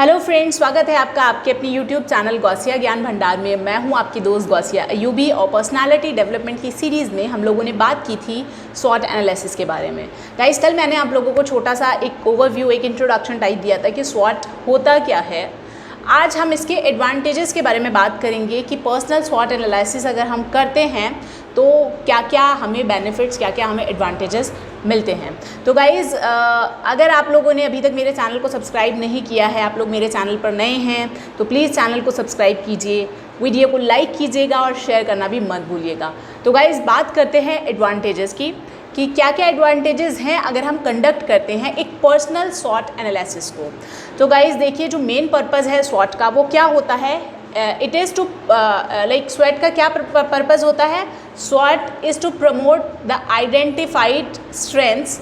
Hello friends, स्वागत है आपका आपके अपनी यूट्यूब चैनल गौसिया ज्ञान भंडार में। मैं हूं आपकी दोस्त गौसिया अयूबी और पर्सनालिटी डेवलपमेंट की सीरीज़ में हम लोगों ने बात की थी स्वॉट एनालिसिस के बारे में। गाइस, कल मैंने आप लोगों को छोटा सा एक ओवरव्यू, एक इंट्रोडक्शन टाइप दिया था कि स्वॉट होता क्या है। आज हम इसके एडवांटेजेस के बारे में बात करेंगे कि पर्सनल स्वॉट एनालिसिस अगर हम करते हैं तो क्या क्या हमें बेनिफिट्स, क्या क्या हमें एडवांटेजेस मिलते हैं। तो गाइज़, अगर आप लोगों ने अभी तक मेरे चैनल को सब्सक्राइब नहीं किया है, आप लोग मेरे चैनल पर नए हैं, तो प्लीज़ चैनल को सब्सक्राइब कीजिए, वीडियो को लाइक कीजिएगा और शेयर करना भी मत भूलिएगा। तो गाइज़, बात करते हैं एडवांटेजेस की कि क्या क्या एडवांटेजेस हैं अगर हम कंडक्ट करते हैं एक पर्सनल स्वॉट एनालिसिस को। तो गाइज़ देखिए, जो मेन पर्पज़ है स्वॉट का वो क्या होता है। इट इज़ टू लाइक स्वॉट का क्या पर्पज़ होता है। स्वॉट is to promote the identified strengths.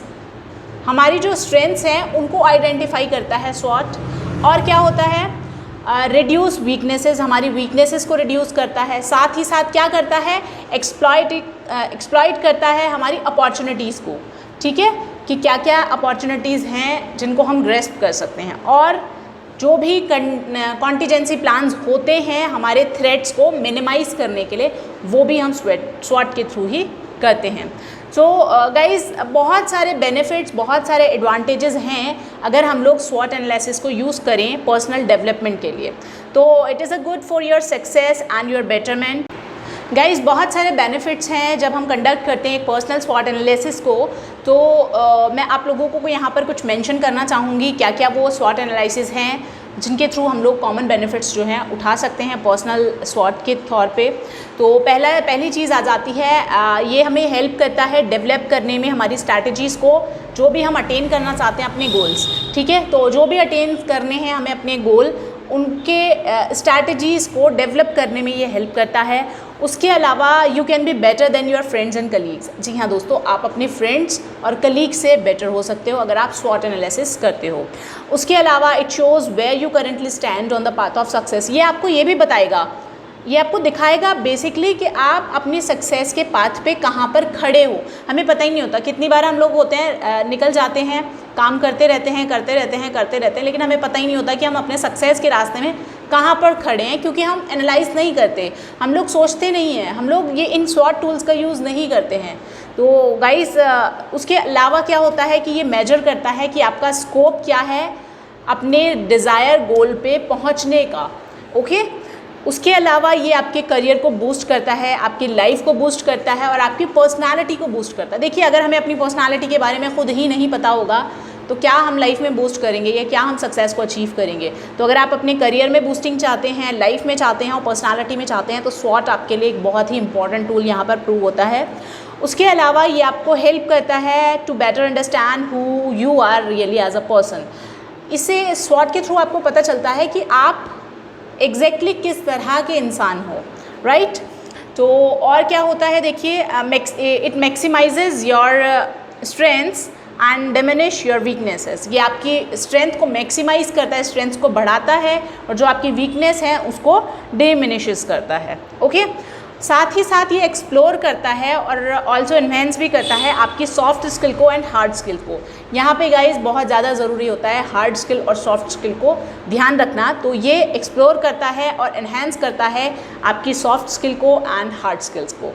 हमारी जो स्ट्रेंथ्स हैं उनको आइडेंटिफाई करता है स्वॉट। और क्या होता है, रिड्यूस वीकनेसेस, हमारी वीकनेसेस को रिड्यूस करता है। साथ ही साथ क्या करता है, एक्सप्लॉइट करता है हमारी अपॉर्चुनिटीज़ को। ठीक है, कि क्या क्या अपॉर्चुनिटीज़ हैं जिनको हम ग्रेस्प कर सकते हैं। और जो भी कॉन्टीजेंसी प्लान्स होते हैं हमारे थ्रेट्स को मिनिमाइज़ करने के लिए, वो भी हम स्वॉट के थ्रू ही करते हैं। सो गाइज़, बहुत सारे बेनिफिट्स, बहुत सारे एडवांटेजेस हैं अगर हम लोग स्वॉट एनालिसिस को यूज़ करें पर्सनल डेवलपमेंट के लिए। तो it is a good for your success and your betterment. Guys, बहुत सारे बेनिफिट्स हैं जब हम कंडक्ट करते हैं एक पर्सनल स्वॉट एनालिसिस को। तो मैं आप लोगों को यहाँ पर कुछ मेंशन करना चाहूँगी क्या क्या वो स्वॉट एनालिसिस हैं जिनके थ्रू हम लोग कॉमन बेनिफिट्स जो हैं उठा सकते हैं पर्सनल स्वॉट के तौर पे। तो पहली चीज़ आ जाती है, ये हमें हेल्प करता है डेवलप करने में हमारी स्ट्रैटेजीज़ को, जो भी हम अटेन करना चाहते हैं अपने गोल्स। ठीक है, तो जो भी अटेन करने हैं हमें अपने गोल, उनके स्ट्रैटेजीज़ को डेवलप करने में ये हेल्प करता है। उसके अलावा you can be better than your friends and colleagues. जी हाँ दोस्तों, आप अपने फ्रेंड्स और कलीग से बेटर हो सकते हो अगर आप स्वॉट एनालिसिस करते हो। उसके अलावा it shows where you currently stand on the path of success. ये आपको ये भी बताएगा, ये आपको दिखाएगा बेसिकली कि आप अपनी सक्सेस के पाथ पे कहाँ पर खड़े हो। हमें पता ही नहीं होता, कितनी बार हम लोग होते हैं निकल जाते हैं, काम करते रहते हैं, लेकिन हमें पता ही नहीं होता कि हम अपने सक्सेस के रास्ते में कहाँ पर खड़े हैं, क्योंकि हम एनालाइज नहीं करते, हम लोग सोचते नहीं हैं, हम लोग ये इन स्वॉट टूल्स का यूज़ नहीं करते हैं। तो गाइस, उसके अलावा क्या होता है कि ये मेजर करता है कि आपका स्कोप क्या है अपने डिज़ायर गोल पे पहुँचने का। ओके, उसके अलावा ये आपके करियर को बूस्ट करता है, आपकी लाइफ को बूस्ट करता है और आपकी पर्सनालिटी को बूस्ट करता है। देखिए, अगर हमें अपनी पर्सनालिटी के बारे में खुद ही नहीं पता होगा तो क्या हम लाइफ में बूस्ट करेंगे या क्या हम सक्सेस को अचीव करेंगे। तो अगर आप अपने करियर में बूस्टिंग चाहते हैं, लाइफ में चाहते हैं और पर्सनालिटी में चाहते हैं, तो स्वॉट आपके लिए एक बहुत ही इंपॉर्टेंट टूल यहाँ पर प्रूव होता है। उसके अलावा ये आपको हेल्प करता है to better understand who you are really as a person. इससे स्वॉट के थ्रू आपको पता चलता है कि आप एग्जैक्टली किस तरह के इंसान हो, राइट। तो और क्या होता है, देखिए, it maximises your strengths and diminish your weaknesses. ये आपकी स्ट्रेंथ को मैक्सिमाइज करता है, स्ट्रेंथ को बढ़ाता है, और जो आपकी वीकनेस है उसको डिमिनिशेस करता है। ओके, साथ ही साथ ये एक्सप्लोर करता है और ऑल्सो इन्हेंस भी करता है आपकी सॉफ्ट स्किल को एंड हार्ड स्किल को। यहाँ पे गाइस बहुत ज़्यादा ज़रूरी होता है हार्ड स्किल और सॉफ्ट स्किल को ध्यान रखना। तो ये एक्सप्लोर करता है और इन्हेंस करता है आपकी सॉफ्ट स्किल को एंड हार्ड स्किल्स को।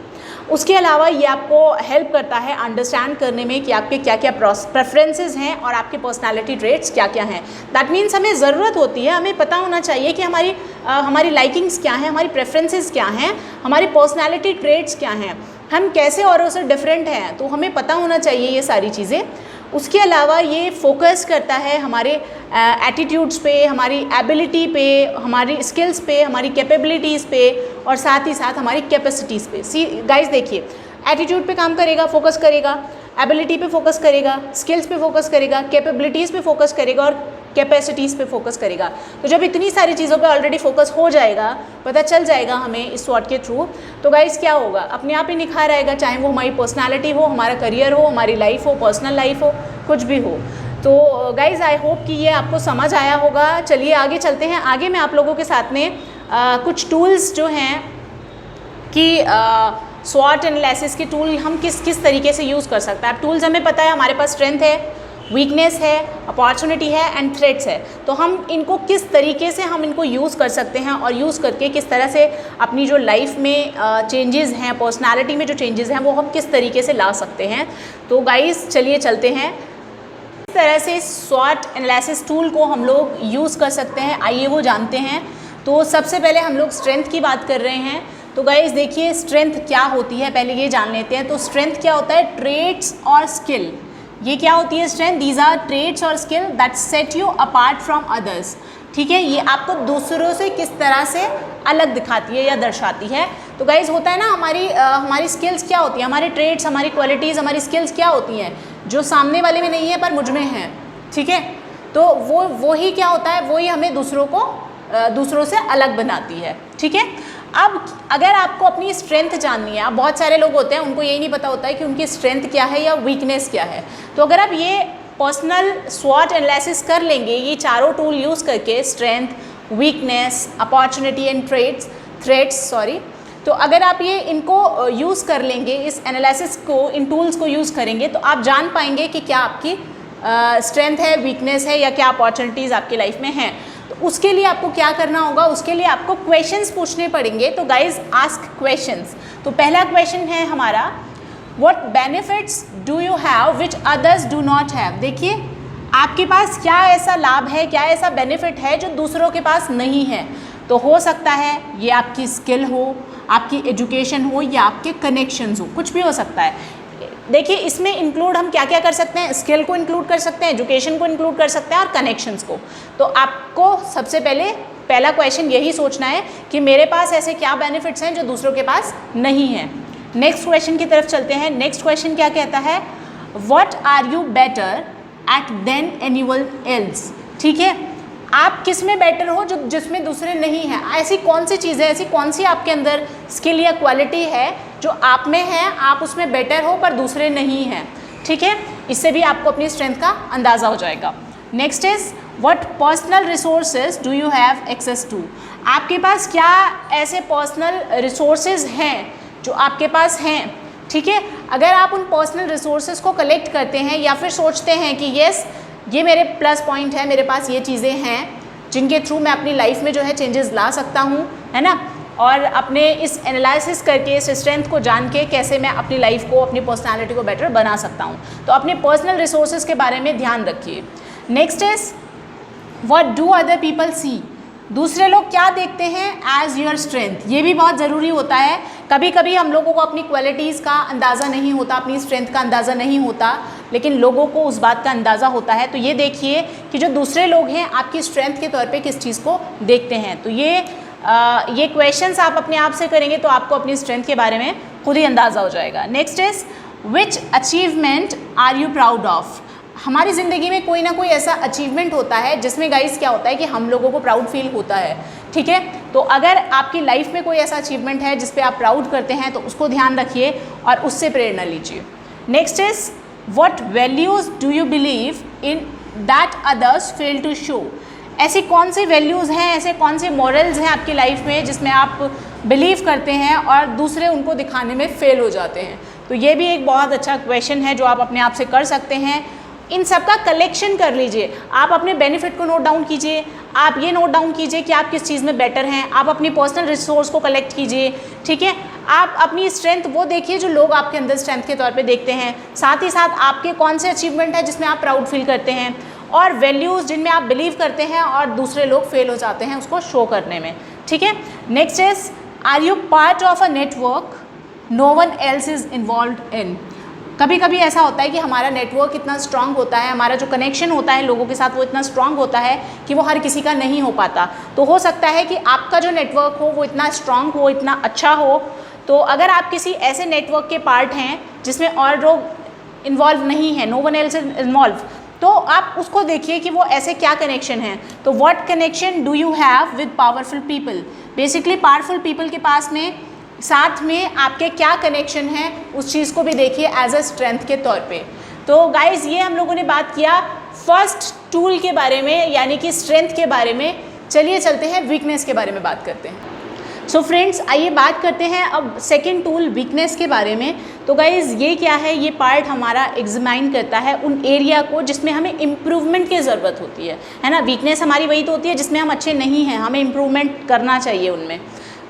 उसके अलावा ये आपको हेल्प करता है अंडरस्टैंड करने में कि आपके क्या क्या प्रेफरेंसेस हैं और आपके पर्सनालिटी ट्रेट्स क्या क्या हैं। दैट मीन्स हमें ज़रूरत होती है, हमें पता होना चाहिए कि हमारी लाइकिंग्स क्या हैं, हमारी प्रेफरेंसेस क्या हैं, हमारी पर्सनालिटी ट्रेट्स क्या हैं, हम कैसे औरों से डिफरेंट हैं। तो हमें पता होना चाहिए ये सारी चीज़ें। उसके अलावा ये फोकस करता है हमारे एटीट्यूड्स पे, हमारी एबिलिटी पे, हमारी स्किल्स पे, हमारी कैपेबिलिटीज़ पे और साथ ही साथ हमारी कैपेसिटीज़ पे। सी गाइस, देखिए, एटीट्यूड पे काम करेगा, फोकस करेगा, एबिलिटी पे फोकस करेगा, स्किल्स पे फोकस करेगा, कैपेबिलिटीज़ पे फोकस करेगा और कैपेसिटीज़ पे फोकस करेगा। तो जब इतनी सारी चीज़ों पे ऑलरेडी फोकस हो जाएगा, पता चल जाएगा हमें इस स्वॉट के थ्रू, तो गाइस क्या होगा, अपने आप ही निखार आएगा, चाहे वो हमारी पर्सनालिटी हो, हमारा करियर हो, हमारी लाइफ हो, पर्सनल लाइफ हो, कुछ भी हो। तो गाइस, आई होप कि ये आपको समझ आया होगा। चलिए आगे चलते हैं। आगे मैं आप लोगों के साथ में कुछ टूल्स जो हैं कि स्वॉट एनालिसिस के टूल हम किस किस तरीके से यूज़ कर सकते हैं। अब टूल्स हमें पता है, हमारे पास स्ट्रेंथ है, वीकनेस है, अपॉर्चुनिटी है एंड थ्रेट्स है। तो हम इनको किस तरीके से हम इनको यूज़ कर सकते हैं और यूज़ करके किस तरह से अपनी जो लाइफ में चेंजेस हैं, पर्सनालिटी में जो चेंजेस हैं वो हम किस तरीके से ला सकते हैं। तो गाइस चलिए चलते हैं इस तरह से SWOT एनालिसिस टूल को हम लोग यूज़ कर सकते हैं, आइए वो जानते हैं। तो सबसे पहले हम लोग स्ट्रेंथ की बात कर रहे हैं। तो गाइस देखिए स्ट्रेंथ क्या होती है, पहले ये जान लेते हैं। तो स्ट्रेंथ क्या होता है? ट्रेट्स और स्किल। ये क्या होती है स्ट्रेंथ? दीज आर ट्रेट्स और skill that set you apart from others. ठीक है, ये आपको दूसरों से किस तरह से अलग दिखाती है या दर्शाती है। तो गाइज होता है ना हमारी स्किल्स क्या होती है, हमारे ट्रेट्स, हमारी क्वालिटीज़, हमारी स्किल्स क्या होती हैं जो सामने वाले में नहीं है पर मुझ में है। ठीक है, तो वो ही क्या होता है, वो ही हमें दूसरों से अलग बनाती है। ठीक है, अब अगर आपको अपनी स्ट्रेंथ जाननी है, अब बहुत सारे लोग होते हैं उनको यही नहीं पता होता है कि उनकी स्ट्रेंथ क्या है या वीकनेस क्या है। तो अगर आप ये पर्सनल SWOT एनालिसिस कर लेंगे, ये चारों टूल यूज़ करके, strength, weakness, opportunity and threats, तो अगर आप ये इनको यूज़ कर लेंगे, इस एनालिसिस को, इन टूल्स को यूज़ करेंगे, तो आप जान पाएंगे कि क्या आपकी स्ट्रेंथ है, वीकनेस है या क्या अपॉर्चुनिटीज़ आपकी लाइफ में हैं। तो उसके लिए आपको क्या करना होगा, उसके लिए आपको क्वेश्चंस पूछने पड़ेंगे। तो गाइज आस्क क्वेश्चंस। तो पहला क्वेश्चन है हमारा, what benefits do you have which others do not have. देखिए आपके पास क्या ऐसा लाभ है, क्या ऐसा बेनिफिट है जो दूसरों के पास नहीं है। तो हो सकता है ये आपकी स्किल हो, आपकी एजुकेशन हो या आपके कनेक्शंस हो, कुछ भी हो सकता है। देखिए इसमें इंक्लूड हम क्या क्या कर सकते हैं, स्किल को इंक्लूड कर सकते हैं, एजुकेशन को इंक्लूड कर सकते हैं और कनेक्शंस को। तो आपको सबसे पहला क्वेश्चन यही सोचना है कि मेरे पास ऐसे क्या बेनिफिट्स हैं जो दूसरों के पास नहीं हैं। नेक्स्ट क्वेश्चन की तरफ चलते हैं। नेक्स्ट क्वेश्चन क्या कहता है, what are you better at than anyone else. ठीक है, आप किस में बेटर हो जो जिसमें दूसरे नहीं हैं। ऐसी कौन सी चीज़ है, ऐसी कौन सी आपके अंदर स्किल या क्वालिटी है जो आप में है, आप उसमें बेटर हो पर दूसरे नहीं हैं। ठीक है, इससे भी आपको अपनी स्ट्रेंथ का अंदाज़ा हो जाएगा। Next is what personal resources do you have access to. आपके पास क्या ऐसे पर्सनल रिसोर्सेज हैं जो आपके पास हैं। ठीक है, अगर आप उन पर्सनल रिसोर्सेज को कलेक्ट करते हैं या फिर सोचते हैं कि येस ये मेरे प्लस पॉइंट है, मेरे पास ये चीज़ें हैं जिनके थ्रू मैं अपनी लाइफ में जो है चेंजेस ला सकता हूँ, है ना, और अपने इस एनालिसिस करके, इस स्ट्रेंथ को जान के कैसे मैं अपनी लाइफ को, अपनी पर्सनालिटी को बेटर बना सकता हूँ। तो अपने पर्सनल रिसोर्सेज के बारे में ध्यान रखिए। Next is what do other people see. दूसरे लोग क्या देखते हैं एज योर स्ट्रेंथ। ये भी बहुत ज़रूरी होता है। कभी कभी हम लोगों को अपनी क्वालिटीज़ का अंदाज़ा नहीं होता, अपनी स्ट्रेंथ का अंदाज़ा नहीं होता, लेकिन लोगों को उस बात का अंदाज़ा होता है। तो ये देखिए कि जो दूसरे लोग हैं आपकी स्ट्रेंथ के तौर पे किस चीज़ को देखते हैं। तो ये क्वेश्चंस आप अपने आप से करेंगे तो आपको अपनी स्ट्रेंथ के बारे में खुद ही अंदाज़ा हो जाएगा। Next is which achievement are you proud of. हमारी ज़िंदगी में कोई ना कोई ऐसा अचीवमेंट होता है जिसमें गाइस क्या होता है कि हम लोगों को प्राउड फील होता है। ठीक है, तो अगर आपकी लाइफ में कोई ऐसा अचीवमेंट है जिस पे आप प्राउड करते हैं तो उसको ध्यान रखिए और उससे प्रेरणा लीजिए। Next is what values do you believe in that others fail to show. ऐसी कौन सी वैल्यूज़ हैं, ऐसे कौन से मॉरल्स हैं आपकी लाइफ में जिसमें आप बिलीव करते हैं और दूसरे उनको दिखाने में फेल हो जाते हैं। तो ये भी एक बहुत अच्छा क्वेश्चन है जो आप अपने आप से कर सकते हैं। इन सब का कलेक्शन कर लीजिए। आप अपने बेनिफिट को नोट डाउन कीजिए, आप ये नोट डाउन कीजिए कि आप किस चीज़ में बेटर हैं, आप अपनी पर्सनल रिसोर्स को कलेक्ट कीजिए। ठीक है, आप अपनी स्ट्रेंथ वो देखिए जो लोग आपके अंदर स्ट्रेंथ के तौर पे देखते हैं, साथ ही साथ आपके कौन से अचीवमेंट है जिसमें आप प्राउड फील करते हैं, और वैल्यूज़ जिनमें आप बिलीव करते हैं और दूसरे लोग फेल हो जाते हैं उसको शो करने में। ठीक है, next is are you part of a network no one else is involved in. कभी कभी ऐसा होता है कि हमारा नेटवर्क इतना स्ट्रांग होता है, हमारा जो कनेक्शन होता है लोगों के साथ वो इतना स्ट्रांग होता है कि वो हर किसी का नहीं हो पाता। तो हो सकता है कि आपका जो नेटवर्क हो वो इतना स्ट्रांग हो, इतना अच्छा हो। तो अगर आप किसी ऐसे नेटवर्क के पार्ट हैं जिसमें और लोग इन्वॉल्व नहीं है, no one else is involve, तो आप उसको देखिए कि वो ऐसे क्या कनेक्शन है। तो what connection do you have with powerful people. Basically powerful people के पास में साथ में आपके क्या कनेक्शन है उस चीज़ को भी देखिए एज अ स्ट्रेंथ के तौर पे। तो गाइज ये हम लोगों ने बात किया फर्स्ट टूल के बारे में, यानी कि स्ट्रेंथ के बारे में। चलिए चलते हैं वीकनेस के बारे में बात करते हैं। सो फ्रेंड्स, आइए बात करते हैं अब सेकेंड टूल वीकनेस के बारे में। तो गाइज़ ये क्या है, ये पार्ट हमारा एग्जामाइन करता है उन एरिया को जिसमें हमें इम्प्रूवमेंट की ज़रूरत होती है ना। वीकनेस हमारी वही तो होती है जिसमें हम अच्छे नहीं हैं, हमें इम्प्रूवमेंट करना चाहिए उनमें।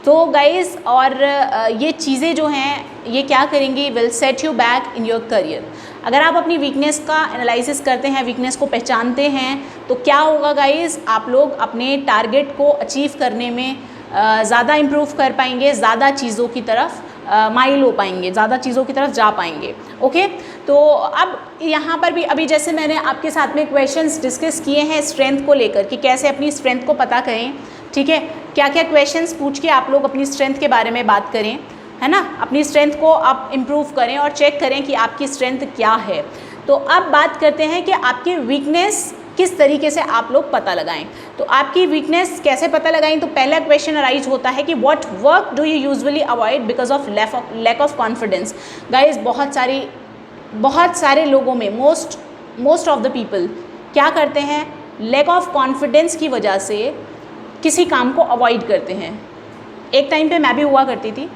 तो गाइज़ और ये चीज़ें जो हैं ये क्या करेंगी, will set you back in your career. अगर आप अपनी वीकनेस का एनालिसिस करते हैं, वीकनेस को पहचानते हैं, तो क्या होगा गाइज़, आप लोग अपने टारगेट को अचीव करने में ज़्यादा इम्प्रूव कर पाएंगे, ज़्यादा चीज़ों की तरफ माइल हो पाएंगे, ज़्यादा चीज़ों की तरफ जा पाएंगे। ओके, तो अब यहाँ पर भी अभी जैसे मैंने आपके साथ में क्वेश्चंस डिस्कस किए हैं स्ट्रेंथ को लेकर कि कैसे अपनी स्ट्रेंथ को पता करें, ठीक है, क्या क्या क्वेश्चंस पूछ के आप लोग अपनी स्ट्रेंथ के बारे में बात करें, है ना, अपनी स्ट्रेंथ को आप इम्प्रूव करें और चेक करें कि आपकी स्ट्रेंथ क्या है। तो अब बात करते हैं कि आपकी वीकनेस किस तरीके से आप लोग पता लगाएं। तो आपकी वीकनेस कैसे पता लगाएं, तो पहला क्वेश्चन अराइज होता है कि what work do you usually avoid because of lack of confidence. Guys बहुत सारे लोगों में मोस्ट ऑफ द पीपल क्या करते हैं, लैक ऑफ कॉन्फिडेंस की वजह से किसी काम को अवॉइड करते हैं। एक टाइम पे मैं भी हुआ करती थी,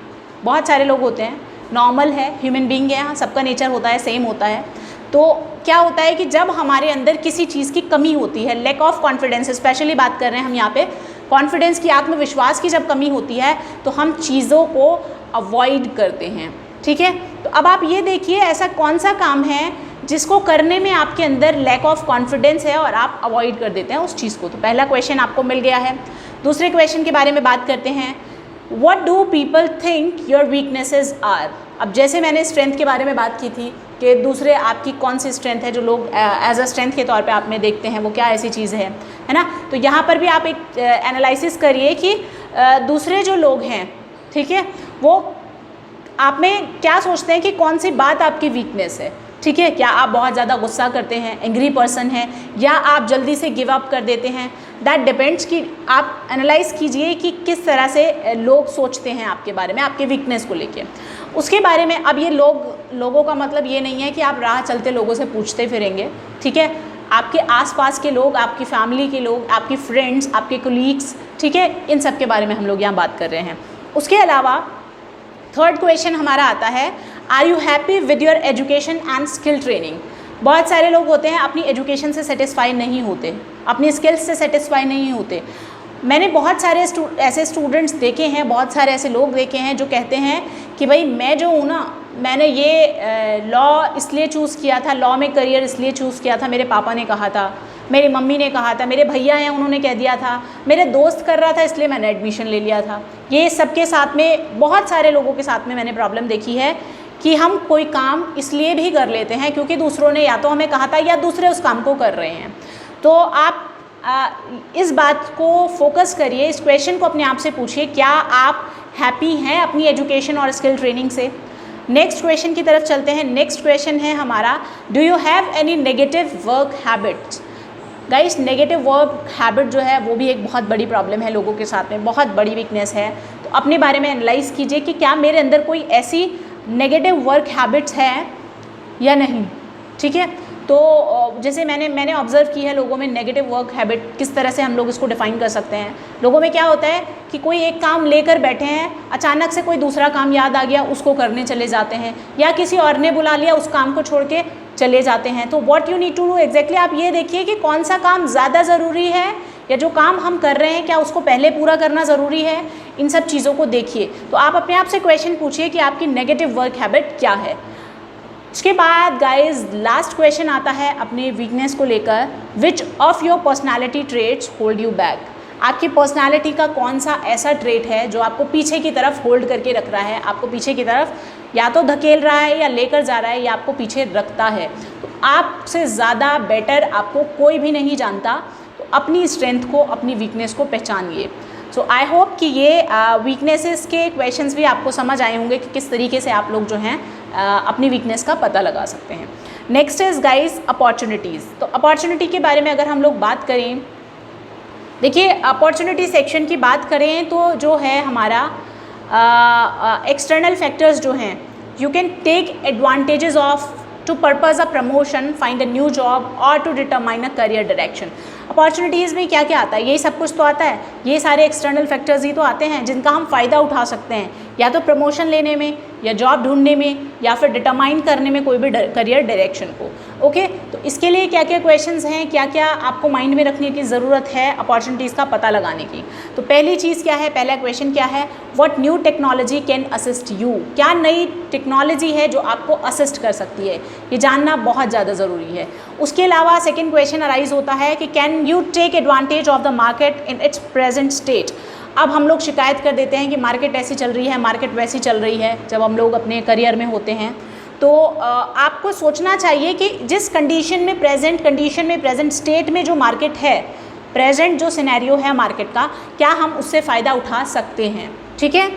बहुत सारे लोग होते हैं, नॉर्मल है, ह्यूमन बीइंग है, सबका नेचर होता है, सेम होता है। तो क्या होता है कि जब हमारे अंदर किसी चीज़ की कमी होती है, लैक ऑफ कॉन्फिडेंस, स्पेशली बात कर रहे हैं हम यहाँ पे कॉन्फिडेंस की, आत्मविश्वास की जब कमी होती है तो हम चीज़ों को अवॉइड करते हैं, ठीक है। तो अब आप ये देखिए ऐसा कौन सा काम है जिसको करने में आपके अंदर लैक ऑफ कॉन्फिडेंस है और आप अवॉइड कर देते हैं उस चीज़ को। तो पहला क्वेश्चन आपको मिल गया है। दूसरे क्वेश्चन के बारे में बात करते हैं, what do people think your weaknesses are. अब जैसे मैंने स्ट्रेंथ के बारे में बात की थी कि दूसरे आपकी कौन सी स्ट्रेंथ है जो लोग एज अ स्ट्रेंथ के तौर पे आप में देखते हैं, वो क्या ऐसी चीज़ है ना। तो यहाँ पर भी आप एक एनालिसिस करिए कि दूसरे जो लोग हैं, ठीक है, वो आप में क्या सोचते हैं कि कौन सी बात आपकी वीकनेस है, ठीक है। क्या आप बहुत ज़्यादा गुस्सा करते हैं, एंग्री पर्सन हैं, या आप जल्दी से गिव अप कर देते हैं। दैट डिपेंड्स कि आप एनालाइज कीजिए कि किस तरह से लोग सोचते हैं आपके बारे में, आपके वीकनेस को लेके। उसके बारे में अब ये लोगों का मतलब ये नहीं है कि आप राह चलते लोगों से पूछते फिरेंगे, ठीक है। आपके आसपास के लोग, आपकी फैमिली के लोग, आपकी फ्रेंड्स, आपके कोलीग्स, ठीक है, इन सब के बारे में हम लोग यहाँ बात कर रहे हैं। उसके अलावा थर्ड क्वेश्चन हमारा आता है, are you happy with your education and skill training. बहुत सारे लोग होते हैं अपनी एजुकेशन से सेटिस्फाई नहीं होते, अपनी स्किल्स से सेटिस्फाई नहीं होते। मैंने बहुत सारे ऐसे स्टूडेंट्स देखे हैं, बहुत सारे ऐसे लोग देखे हैं जो कहते हैं कि भाई मैं जो हूँ ना, मैंने ये लॉ इसलिए चूज़ किया था, लॉ में करियर इसलिए चूज़ किया था, मेरे पापा ने कहा था, मेरी मम्मी ने कहा था, मेरे भैया हैं उन्होंने कह दिया था, मेरे दोस्त कर रहा था इसलिए मैंने एडमिशन ले लिया था। ये सबके साथ में, बहुत सारे लोगों के साथ में मैंने प्रॉब्लम देखी है कि हम कोई काम इसलिए भी कर लेते हैं क्योंकि दूसरों ने या तो हमें कहा था या दूसरे उस काम को कर रहे हैं। तो आप इस बात को फोकस करिए, इस क्वेश्चन को अपने आप से पूछिए, क्या आप हैप्पी हैं अपनी एजुकेशन और स्किल ट्रेनिंग से। नेक्स्ट क्वेश्चन की तरफ चलते हैं। नेक्स्ट क्वेश्चन है हमारा, do you have any negative work habits. Guys, negative work habit जो है वो भी एक बहुत बड़ी प्रॉब्लम है लोगों के साथ में, बहुत बड़ी वीकनेस है। तो अपने बारे में एनालाइज कीजिए कि क्या मेरे अंदर कोई ऐसी नेगेटिव वर्क हैबिट्स हैं या नहीं, ठीक है। तो जैसे मैंने ऑब्जर्व की है लोगों में नेगेटिव वर्क हैबिट, किस तरह से हम लोग इसको डिफाइन कर सकते हैं। लोगों में क्या होता है कि कोई एक काम लेकर बैठे हैं, अचानक से कोई दूसरा काम याद आ गया, उसको करने चले जाते हैं, या किसी और ने बुला लिया, उस काम को छोड़ के चले जाते हैं। तो what you need to do exactly, आप ये देखिए कि कौन सा काम ज़्यादा ज़रूरी है, या जो काम हम कर रहे हैं क्या उसको पहले पूरा करना ज़रूरी है। इन सब चीज़ों को देखिए। तो आप अपने आप से क्वेश्चन पूछिए कि आपकी नेगेटिव वर्क हैबिट क्या है। उसके बाद गाइज लास्ट क्वेश्चन आता है अपने वीकनेस को लेकर, which of your personality traits hold you back. आपकी पर्सनैलिटी का कौन सा ऐसा ट्रेट है जो आपको पीछे की तरफ होल्ड करके रख रहा है, आपको पीछे की तरफ या तो धकेल रहा है या लेकर जा रहा है या आपको पीछे रखता है। तो आपसे ज़्यादा बेटर आपको कोई भी नहीं जानता। तो अपनी स्ट्रेंथ को, अपनी वीकनेस को पहचानिए। सो आई होप कि ये वीकनेसेस के क्वेश्चंस भी आपको समझ आए होंगे कि किस तरीके से आप लोग जो हैं अपनी वीकनेस का पता लगा सकते हैं। Next is guys opportunities. तो अपॉर्चुनिटी के बारे में अगर हम लोग बात करें, देखिए अपॉर्चुनिटी सेक्शन की बात करें तो जो है हमारा एक्सटर्नल फैक्टर्स जो हैं, you can take advantages of to purpose a promotion, find a new job और to determine a career direction. Opportunities में क्या क्या आता है, यही सब कुछ तो आता है, ये सारे एक्सटर्नल फैक्टर्स ही तो आते हैं जिनका हम फ़ायदा उठा सकते हैं, या तो प्रमोशन लेने में, या जॉब ढूंढने में, या फिर डिटरमाइन करने में कोई भी करियर डायरेक्शन को। ओके, तो इसके लिए क्या क्या क्वेश्चंस हैं, क्या क्या आपको माइंड में रखने की ज़रूरत है अपॉर्चुनिटीज़ का पता लगाने की। तो पहली चीज़ क्या है, पहला क्वेश्चन क्या है, what new technology can assist you, क्या नई टेक्नोलॉजी है जो आपको असिस्ट कर सकती है, ये जानना बहुत ज़्यादा ज़रूरी है। उसके अलावा सेकेंड क्वेश्चन अराइज होता है कि can you take advantage of the market in its present state. अब हम लोग शिकायत कर देते हैं कि मार्केट ऐसी चल रही है, मार्केट वैसी चल रही है, जब हम लोग अपने करियर में होते हैं तो आपको सोचना चाहिए कि जिस कंडीशन में, प्रेजेंट स्टेट में जो मार्केट है, प्रेजेंट जो सिनेरियो है मार्केट का, क्या हम उससे फ़ायदा उठा सकते हैं। ठीक है।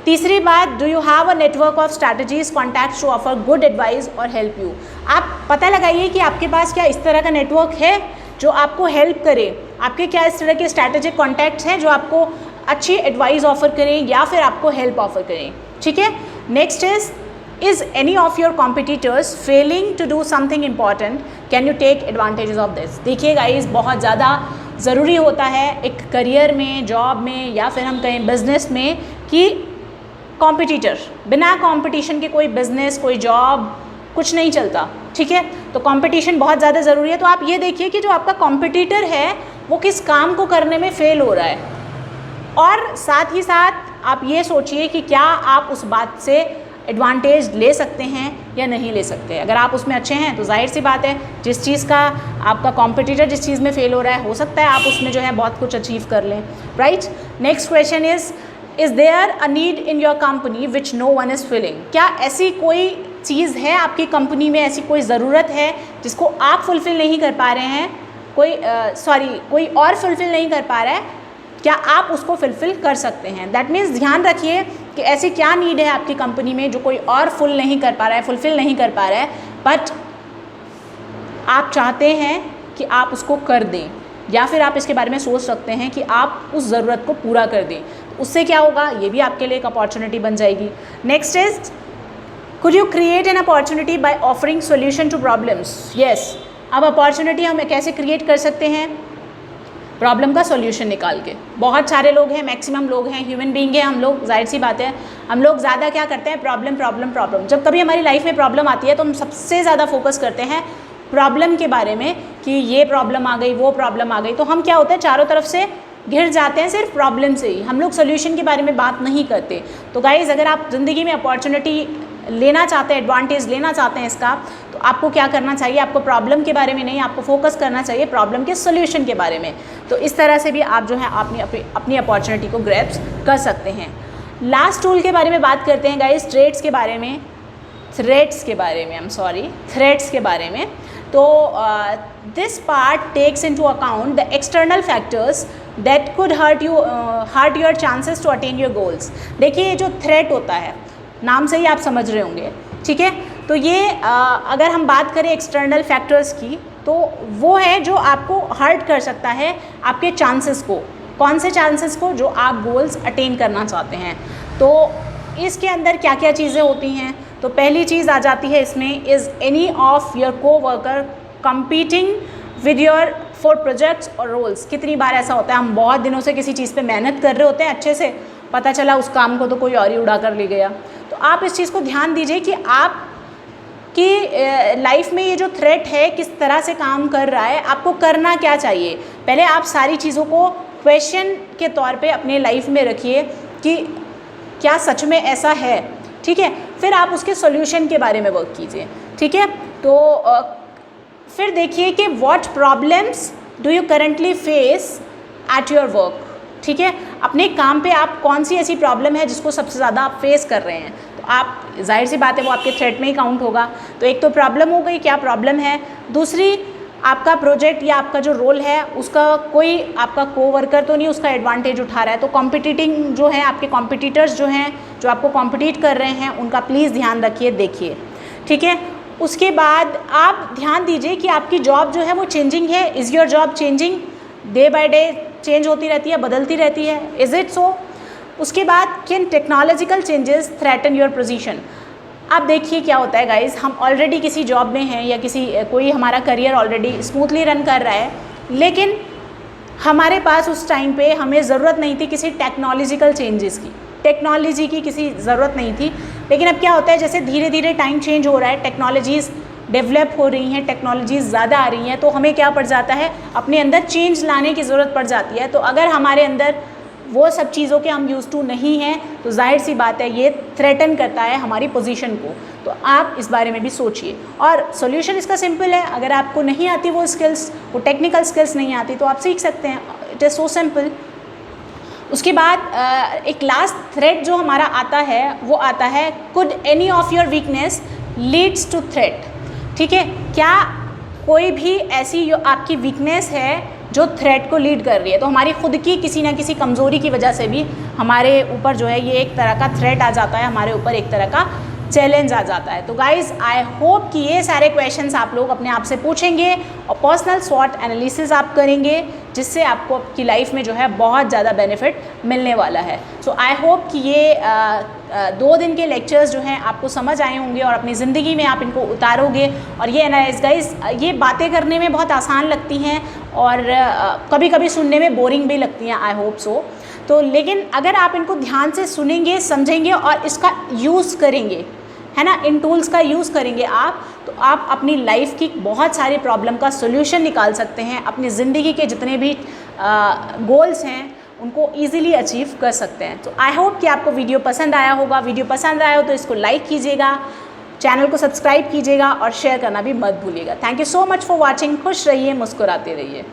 तीसरी बात, do you have a network of strategies contacts to offer good advice और हेल्प यू। आप पता लगाइए कि आपके पास क्या इस तरह का नेटवर्क है जो आपको हेल्प करे, आपके क्या इस तरह के स्ट्रैटेजिक कॉन्टैक्ट्स हैं जो आपको अच्छी एडवाइस ऑफर करें या फिर आपको हेल्प ऑफर करें। ठीक है। Next is any of your competitors failing to do something important, can you take advantages of this. देखिए गाइस, बहुत ज़्यादा ज़रूरी होता है एक करियर में, जॉब में, या फिर हम कहें बिजनेस में, कि कॉम्पिटिटर, बिना कंपटीशन के कोई बिजनेस, कोई जॉब, कुछ नहीं चलता। ठीक है। तो कंपटीशन बहुत ज़्यादा ज़रूरी है। तो आप ये देखिए कि जो आपका कॉम्पिटिटर है वो किस काम को करने में फ़ेल हो रहा है, और साथ ही साथ आप ये सोचिए कि क्या आप उस बात से एडवांटेज ले सकते हैं या नहीं ले सकते। अगर आप उसमें अच्छे हैं तो जाहिर सी बात है, जिस चीज़ का आपका कॉम्पिटिटर जिस चीज़ में फ़ेल हो रहा है, हो सकता है आप उसमें जो है बहुत कुछ अचीव कर लें। Right. Next question is there a need in your company which no one is filling. क्या ऐसी कोई चीज़ है आपकी कंपनी में, ऐसी कोई ज़रूरत है जिसको आप फुलफ़िल नहीं कर पा रहे हैं, कोई और फुलफ़िल नहीं कर पा रहा है, क्या आप उसको फुलफ़िल कर सकते हैं। दैट मीन्स ध्यान रखिए कि ऐसी क्या नीड है आपकी कंपनी में जो कोई और फुलफ़िल नहीं कर पा रहा है, बट आप चाहते हैं कि आप उसको कर दें, या फिर आप इसके बारे में सोच सकते हैं कि आप उस ज़रूरत को पूरा कर दें। उससे क्या होगा, ये भी आपके लिए एक अपॉर्चुनिटी बन जाएगी। Next is, could you create an opportunity by offering solution to problems. Yes, अब अपॉर्चुनिटी हम कैसे क्रिएट कर सकते हैं, प्रॉब्लम का सॉल्यूशन निकाल के। बहुत सारे लोग हैं, मैक्सिमम लोग हैं, ह्यूमन बीइंग है हम लोग, जाहिर सी बात है, हम लोग ज़्यादा क्या करते हैं, प्रॉब्लम। जब कभी हमारी लाइफ में प्रॉब्लम आती है तो हम सबसे ज़्यादा फोकस करते हैं प्रॉब्लम के बारे में, कि ये प्रॉब्लम आ गई, वो प्रॉब्लम आ गई। तो हम क्या होता है, चारों तरफ से घिर जाते हैं सिर्फ प्रॉब्लम से ही, हम लोग सोल्यूशन के बारे में बात नहीं करते। तो गाइज़, अगर आप ज़िंदगी में अपॉर्चुनिटी लेना चाहते हैं, एडवांटेज लेना चाहते हैं इसका, तो आपको क्या करना चाहिए, आपको प्रॉब्लम के बारे में नहीं, आपको फोकस करना चाहिए प्रॉब्लम के सोल्यूशन के बारे में। तो इस तरह से भी आप जो है अपनी अपॉर्चुनिटी को ग्रैब्स कर सकते हैं। लास्ट टूल के बारे में बात करते हैं गाइस, थ्रेट्स के बारे में। तो this part takes into account the external factors that could hurt your chances to attain your goals. देखिए, ये जो थ्रेट होता है, नाम से ही आप समझ रहे होंगे। ठीक है। तो ये अगर हम बात करें एक्सटर्नल फैक्टर्स की, तो वो है जो आपको हर्ट कर सकता है आपके चांसेस को। कौन से चांसेस को, जो आप गोल्स अटेन करना चाहते हैं। तो इसके अंदर क्या क्या चीज़ें होती हैं, तो पहली चीज़ आ जाती है इसमें, is any of your co-worker competing with your for projects और रोल्स। कितनी बार ऐसा होता है, हम बहुत दिनों से किसी चीज़ पे मेहनत कर रहे होते हैं अच्छे से, पता चला उस काम को तो कोई और ही उड़ा कर ले गया। तो आप इस चीज़ को ध्यान दीजिए कि आप कि लाइफ में ये जो थ्रेट है किस तरह से काम कर रहा है, आपको करना क्या चाहिए। पहले आप सारी चीज़ों को क्वेश्चन के तौर पे अपने लाइफ में रखिए कि क्या सच में ऐसा है। ठीक है। फिर आप उसके सॉल्यूशन के बारे में वर्क कीजिए। ठीक है। तो फिर देखिए कि what problems do you currently face at your work. ठीक है। अपने काम पे आप कौन सी ऐसी प्रॉब्लम है जिसको सबसे ज़्यादा आप फेस कर रहे हैं, तो आप, जाहिर सी बात है, वो आपके थ्रेट में ही काउंट होगा। तो एक तो प्रॉब्लम हो गई, क्या प्रॉब्लम है। दूसरी, आपका प्रोजेक्ट या आपका जो रोल है उसका कोई आपका कोवर्कर तो नहीं उसका एडवांटेज उठा रहा है। तो कॉम्पिटिटिंग जो है, आपके कॉम्पिटिटर्स जो हैं, जो आपको कॉम्पिटिट कर रहे हैं, उनका प्लीज़ ध्यान रखिए, देखिए। ठीक है। उसके बाद आप ध्यान दीजिए कि आपकी जॉब जो है वो चेंजिंग है। Is your job changing, day by day change होती रहती है, बदलती रहती है, इज़ इट सो। उसके बाद, can technological changes threaten your position. अब देखिए क्या होता है गाइज, हम ऑलरेडी किसी जॉब में हैं या कोई हमारा करियर ऑलरेडी स्मूथली रन कर रहा है, लेकिन हमारे पास उस टाइम पे हमें ज़रूरत नहीं थी किसी टेक्नोलॉजिकल चेंजेस की, टेक्नोलॉजी की किसी ज़रूरत नहीं थी। लेकिन अब क्या होता है, जैसे धीरे धीरे टाइम चेंज हो रहा है, टेक्नोलॉजीज़ डेवलप हो रही हैं, टेक्नोलॉजीज़ ज़्यादा आ रही हैं, तो हमें क्या पड़ जाता है, अपने अंदर चेंज लाने की ज़रूरत पड़ जाती है। तो अगर हमारे अंदर वो सब चीज़ों के हम यूज़ टू नहीं हैं, तो जाहिर सी बात है ये थ्रेटन करता है हमारी पोजीशन को। तो आप इस बारे में भी सोचिए। और सॉल्यूशन इसका सिंपल है, अगर आपको नहीं आती वो स्किल्स, वो टेक्निकल स्किल्स नहीं आती, तो आप सीख सकते हैं। It is so simple. उसके बाद एक लास्ट थ्रेट जो हमारा आता है वो आता है, could any of your weakness leads to threat. ठीक है, क्या कोई भी ऐसी जो आपकी वीकनेस है जो थ्रेट को लीड कर रही है, तो हमारी खुद की किसी ना किसी कमज़ोरी की वजह से भी हमारे ऊपर जो है ये एक तरह का थ्रेट आ जाता है, हमारे ऊपर एक तरह का चैलेंज आ जाता है। तो गाइज़ आई होप कि ये सारे क्वेश्चंस आप लोग अपने आप से पूछेंगे और पर्सनल स्वॉट एनालिसिस आप करेंगे, जिससे आपको आपकी लाइफ में जो है बहुत ज़्यादा बेनिफिट मिलने वाला है। सो आई होप कि ये 2 दिन के लेक्चर्स जो हैं आपको समझ आए होंगे और अपनी ज़िंदगी में आप इनको उतारोगे। और ये एनालाइज गाइज, ये बातें करने में बहुत आसान लगती हैं और कभी कभी सुनने में बोरिंग भी लगती हैं, आई होप सो। तो लेकिन अगर आप इनको ध्यान से सुनेंगे, समझेंगे और इसका यूज़ करेंगे, है ना, इन टूल्स का यूज़ करेंगे आप, तो आप अपनी लाइफ की बहुत सारी प्रॉब्लम का सोल्यूशन निकाल सकते हैं। अपनी ज़िंदगी के जितने भी गोल्स हैं उनको ईजिली अचीव कर सकते हैं। तो आई होप कि आपको वीडियो पसंद आया होगा। वीडियो पसंद आया हो तो इसको लाइक कीजिएगा, चैनल को सब्सक्राइब कीजिएगा और शेयर करना भी मत भूलिएगा। Thank you so much for watching. खुश रहिए, मुस्कुराते रहिए।